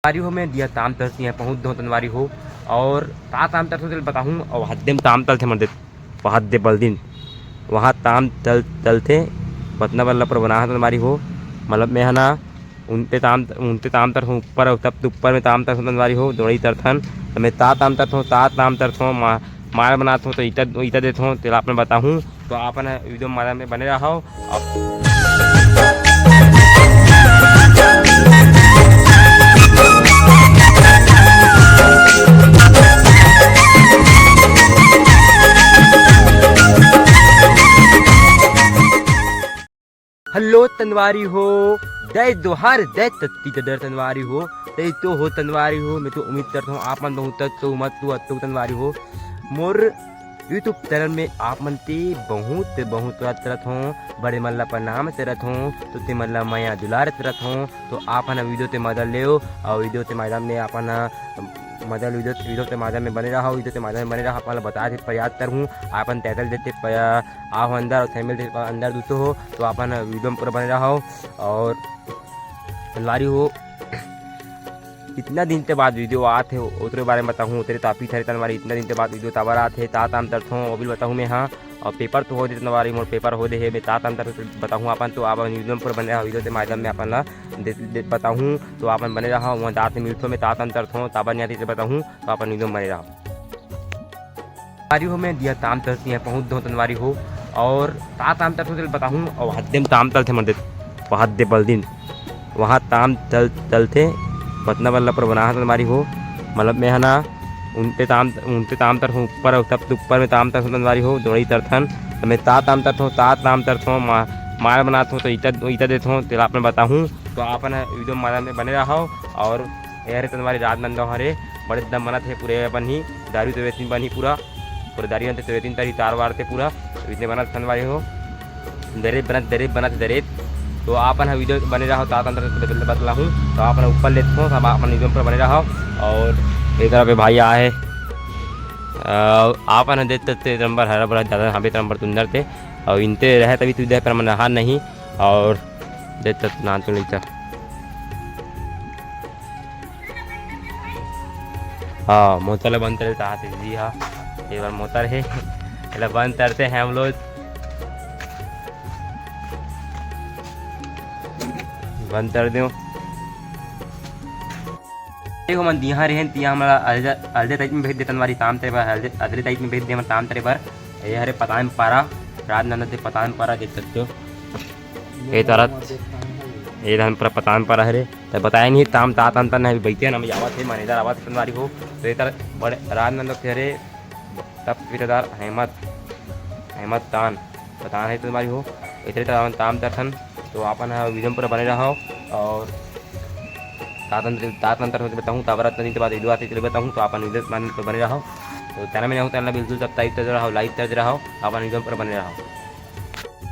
तनवारी हो मैं दिया ताम तरती है पहुँच दो तनवारी हो और ताम तर तो बताऊँ और हद्दे में ताम तल थे मर्दे हद्दे बल्दिन वहाँ ताम तल थे पतना बल्ला पर बना तनवारी हो मतलब मैं है ना उनते ताम तर हूँ ऊपर तब तो ऊपर में ताम तर हूँ तनवारी हो दौड़ी तरथन तो मैं ताम तरत हूँ ताम तरत हूँ मार बनाता हूँ तो ईटा देता हूँ तेरा आपने बताऊँ तो आपन वीडियो मारा में बने रहा हो। हेलो तनवारी हो दे दोहार दे तत्ती तदर तनवारी हो ते तो हो तनवारी हो मैं तो उम्मीद करता हूँ आप मन बहुत तो मत तू तनवारी हो मोर यूट्यूब चैनल में आप मन ते बहुत बहुत तरत हूँ बड़े मल्ला प्रणाम तरत हूँ तो ते मल्ला माया दुलार तरत हूँ तो आप वीडियो ते मदद ले और वीडियो ते माध्यम में आप मदद वीडियो के माध्यम में बने रहा वीडियो के माध्यम में बने रहा अपन बता दे प्रयास कर हूँ आपन टैटल देते आओ अंदर और फैमिली अंदर दूसरो हो तो अपन वीडियो में पूरा बने रहा हो और लारी हो इतना दिन के बाद वीडियो आते हो उतरे बारे में बताऊँ उतरे तापी थे तनवारी इतना दिन के बाद वीडियो तावर आते ताम तरत हूँ वो भी बताऊँ मैं हाँ और पेपर तो हो दे तनवारी मोर पेपर हो दे है मैं ताम तर बताऊँ अपन तो आप वीडियो पर बने रहा वीडियो के माध्यम में अपन ला बताऊँ तो अपन बने रहा वहाँ दाँत मिलते मैं ताम तरत हूँ ताबर नहीं आती बताऊँ तो अपन वीडियो में बने रहा तनवारी हो मैं दिया ताम तरती है पहुँच दो तनवारी हो और ताम तर तो बताऊँ और हद्दे में ताम तल थे मर्दे हद्दे बल्दिन वहाँ ताम तल थे पतना बल्ला पर बना तनवारी हो मतलब मैं है ना उनते ताम तर हूँ ऊपर तब तो ऊपर में ताम तर हूँ तनवारी हो दौड़ी तरथन तो मैं ताम तरत हूँ ताम तरत हूँ मार बनाता हूँ तो ईटा देता हूँ तेरा आपने बताऊँ तो आपन वीडियो में बने रहा हो और यार तनवारी रात नंदा हरे बड़े दम बना थे पूरे अपन ही दारू तो वैसे बनी पूरा दारू तो वैसे तारी तार वार थे पूरा इतने बना तनवारी हो दरेब बना दरेब तो आपन वीडियो बने रहा अंदर बदला हूँ तो आपन ऊपर लेते हो सब अपन वीडियो पर बने रहा और इधर पे भाई आए आपन देते नंबर हरा बड़ा ज़्यादा यहाँ पे नंबर तुंदर थे और इनते रहे तभी तू दे पर मन नहा नहीं और देते ना तो लेता हाँ मोतल बंद करते आते जी हाँ एक बार मोतर है बंद करते हैं हम लोग बंद कर दो देखो मन दिया रहे तिया हमारा हल्दे टाइप में भेज दे तनवारी ताम तेरे पर हल्दे टाइप में भेज दे ताम तेरे पर ये हरे पता में पारा रात नंद से पता में पारा देख सकते हो ये तरह ये हम पूरा पता में पारा हरे तो बताया नहीं ताम ताम नहीं बैठे ना मैं आवाज़ थे मैनेजर आवाज़ तनवारी हो तो ये तरह बड़े रात नंद से हरे तब फिरदार अहमद तान पता है तनवारी हो इतने तरह ताम दर्शन तो अपन वीडियो पर बने रहा और तातंतर होते बताऊँ तावरत नहीं के बाद वीडियो आते चले बताऊँ तो अपन वीडियो पर बने रहा तो चैनल में जाऊँ तो बिल्कुल सब्सक्राइब कर रहा लाइक कर रहा अपन वीडियो पर बने रहा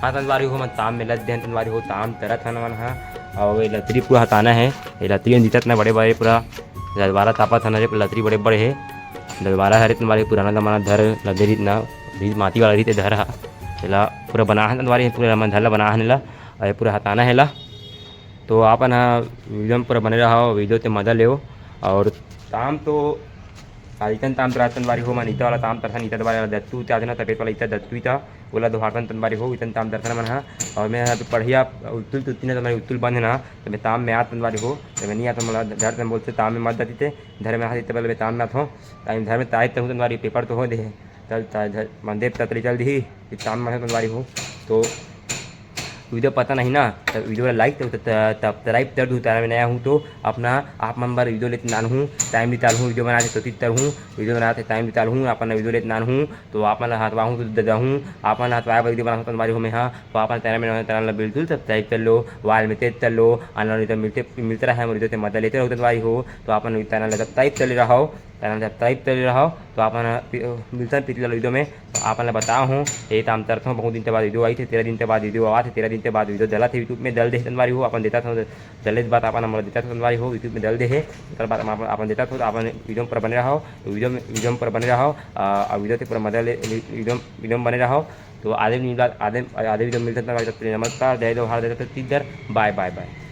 हाँ तनवारी हो मैं ताम में लद दे तनवारी हो ताम तरह था मन हाँ और ये लतरी पूरा हटाना है ये लतरी जीतत ना बड़े बड़े पूरा दलबारा तापा था ना लतरी बड़े बड़े है दलबारा हरे तनवारी पुराना जमाना धर लदरी ना माटी वाला रीते धर ला पूरा बना है तनवारी पूरा धरला बना है ला और पूरा हटाना है ला तो आपन वीडियो में पूरा बने रहा हो वीडियो से मजा ले और ताम तो इतन ताम तो तनवारी हो मन ईटा वाला ताम तरसन ईटा वाला दत्तू त्या ना तपेट वाला ईटा दत्तू ईटा बोला दोहारतन तनवारी हो इतन ताम दर्शन मन हाँ और मैं पढ़िया उत्तुल तुत्ती ना तुम्हारी उत्तुल बंद है ना तो मैं ताम में आ तनवारी हो तो मैं नहीं आता मतलब धर में बोलते ताम में मत जाती थे धर में हाथ पहले मैं ताम में आता हूँ धर में ताय हूँ तनवारी पेपर तो हो दे चल मंदिर ततरी चल दी ताम में तनवारी हो तो वीडियो पता नहीं ना तो वीडियो लाइक सब्सक्राइब कर दूँ तारा में नया हूँ तो अपना आप नंबर वीडियो लेते नान हूँ टाइम निकाल हूँ वीडियो बनाते तो तीतर हूँ वीडियो बनाते टाइम निकाल हूँ अपन वीडियो लेते नान हूँ तो अपन हाथवा हूँ तो ददा हूँ अपन हाथवा वीडियो बना तो हमारी हो मैं हाँ तो अपन तारा में तारा बिल्कुल सब्सक्राइब कर लो वाल में तेज कर लो अनल मिलते रहा है वीडियो से मदद लेते रहो तुम्हारी हो तो अपन तारा सब्सक्राइब कर रहा हो चैनल सब्सक्राइब कर रहा हो तो अपन मिलता है पिछले वीडियो में तो आपने बताओ हूँ ये ताम तरता हूँ बहुत दिन के बाद वीडियो आई थी 13 दिन के बाद वीडियो आवा थे 13 दिन के बाद वीडियो डला थे यूट्यूब में दल दे तनवारी हो अपन देता था दले बात अपन नंबर देता था तनवारी हो यूट्यूब में दल दे है बात अपन देता था तो अपन वीडियो पर बने रहा हो वीडियो पर बने रहा हो और वीडियो से पूरा मजा वीडियो में बने रहा हो तो आधे वीडियो मिलता था नमस्कार जय जवाहर जय छत्तीसगढ़ बाय बाय बाय।